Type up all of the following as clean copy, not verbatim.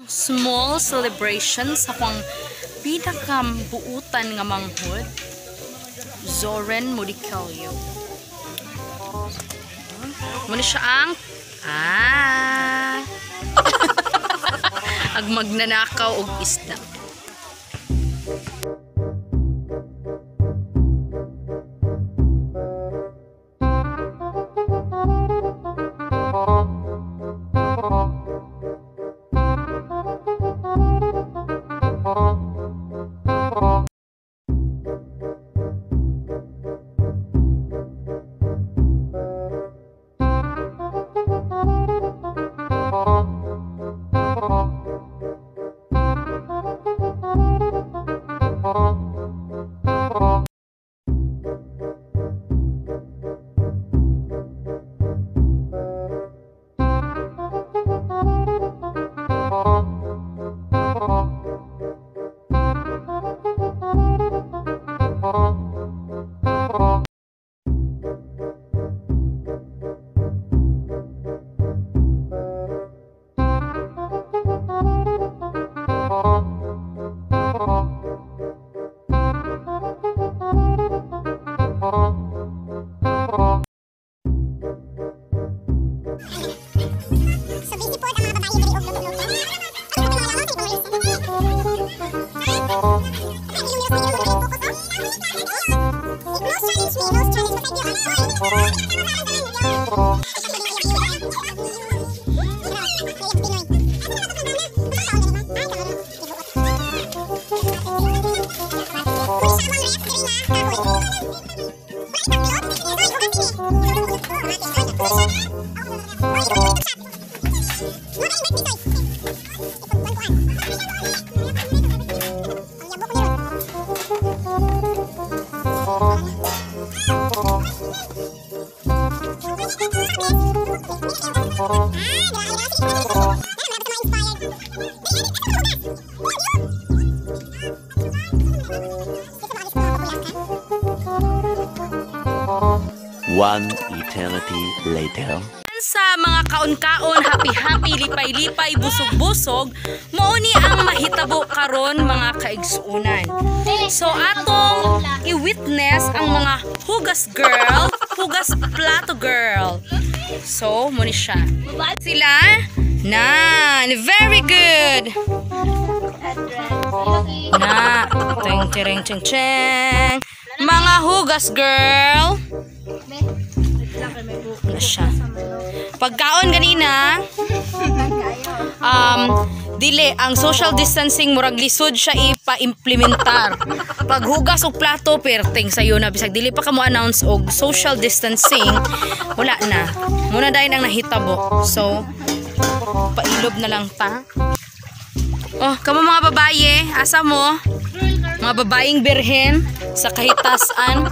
Small celebration sa akong pinakabuutan nga manghod, Zoren Modicalio. Muna siya ang ag magnanakaw og isda. One eternity later. Sa mga kaon-kaon, happy-happy, lipay-lipay, busog-busog, mauni ang mahitabo karon mga kaigsuunan. So atong i-witness ang mga hugas girl, hugas plato girl. So muni siya. Sila very good. Teng. Mga hugas girl. Na siya. Pagkaon ganina, dili ang social distancing murag lisod siya ipa-implementar. Paghugas og plato perting sayo na bisag dili pa ka mo announce og social distancing, wala na. Muna dayon ang nahitabo. So pailob na lang ta. Oh, kamo mga babaye, asa mo? Mga babaeng birhen sa kahitasan.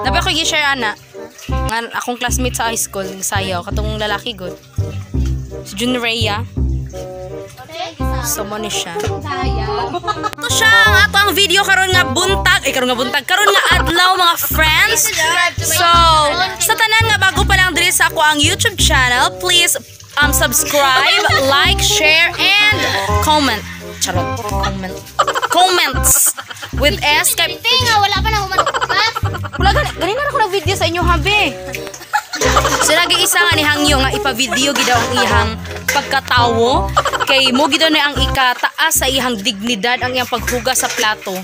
Dapat ko i-share ana nga akong classmate sa high school sayaw katong lalaki good si Junior Rhea. So mo ni siya. Ito siya ang ato ang video karon nga buntag karon nga adlaw mga friends. So sa tanan nga bago pa lang diri sa ako ang YouTube channel, please subscribe, like, share and comment. Charot, comments with S kay wala pa na humanok. Wala ganina na ko na video sa inyo habi. So lagi isa nga ni Hangyo nga ipa-video gid ang ihang pagkatawo kay mo gid na ang ikataas sa ihang dignidad ang iyang paghugas sa plato.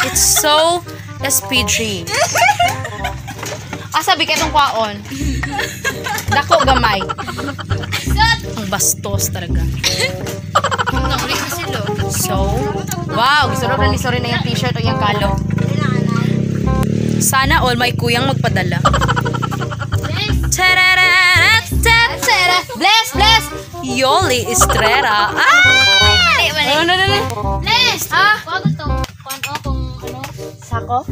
It's so SPG. Sabi ka itong kwaon. Dako gamay. Ang bastos talaga. So, wow, gusto rin ni sorry na yung t-shirt o yung kalo. Sana all may kuyang magpadala. Bless! Yoli Estrera. Bless! Sako?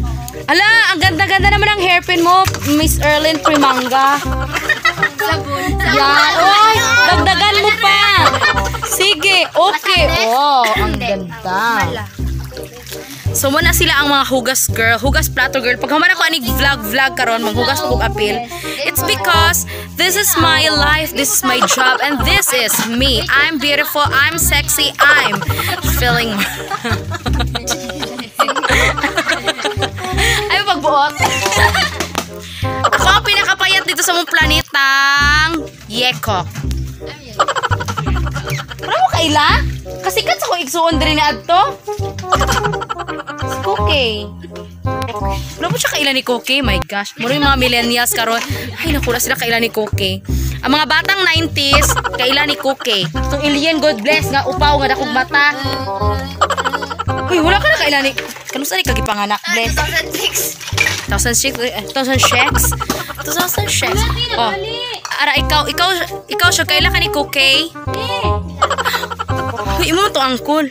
Ala, ang ganda-ganda naman ang hairpin mo, Miss Erlyn Primanga. Yan. Oy, dagdagan mo pa. Sige, okay. Oh, ang ganda. So muna sila ang mga hugas girl, hugas plato girl. Pag human ako anig vlog karon, manghugas ko og apil. It's because this is my life, this is my job, and this is me. I'm beautiful, I'm sexy, I'm feeling ay pagbuot. Ako ang pinakapayat dito sa mong planetang Yeko. Ano mo kaila? Kasi kat sa ko igsuon din na adto. Si Cookie. Ano po siya kaila ni Cookie? My gosh. Muro yung mga millennials karon. Ay nakula sila kaila ni Cookie. Ang mga batang 90s, kaila ni Cookie. So alien, God bless nga upaw nga dakog mata. Uy, wala ka na kaila ni... Kanusta ni kagipanganak? Bless. 2006. 2006? Oh. Ara, ikaw siya kaila ka ni Cookie? Uy, imo to angkol.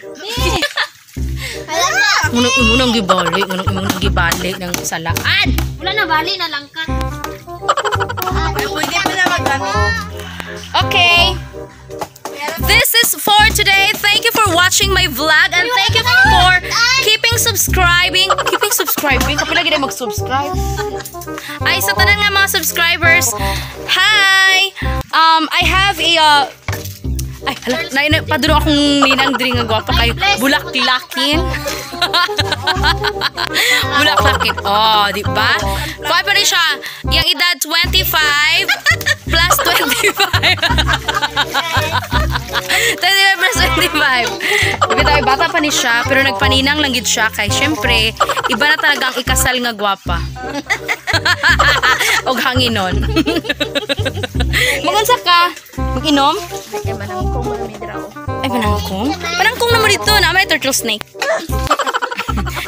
Munang gibalik, munang gibalik ng salaan. Wala na, bali na langkat. Pwede pa na magamit. Okay. This is for today. Thank you for watching my vlog and thank you for keeping subscribing. Kapila gina mag-subscribe. Ay, sa tanan nga mga subscribers. Hi! I have a ay, hala, paduro akong ninang diri nga gwapa kayo. Bulaklakin. Bulaklakin. Oh, di ba? Kuha pa rin siya. Yung edad 25 plus 25. 25 plus 25. Sabi tayo, bata pa ni siya, pero nagpaninang lang gid siya. Kay syempre, iba na talaga ang ikasal nga gwapa. Og hanginon. Magunsa ka? Mag-inom? Ay, manangkong mo na midraw. Ay, panangkong? Panangkong naman dito na. May turtle snake.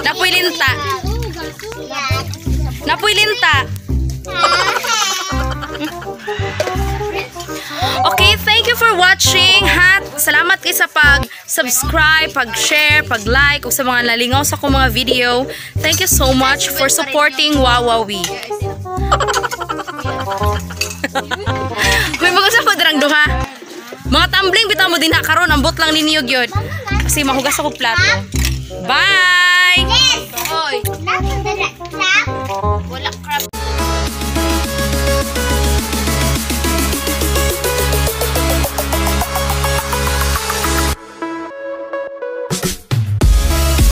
Napoy linta. Napoy linta. Okay, thank you for watching. Salamat kayo sa pag-subscribe, pag-share, pag-like, o sa mga nalingaw sa akong mga video. Thank you so much for supporting Wawawi. May mag-usap po darang duha. Mga tumbling, bitaw mo din ha. Karon, ambot lang ninyo gyud. Kasi mahugas ako plato. Bye! Oy. Wala crap.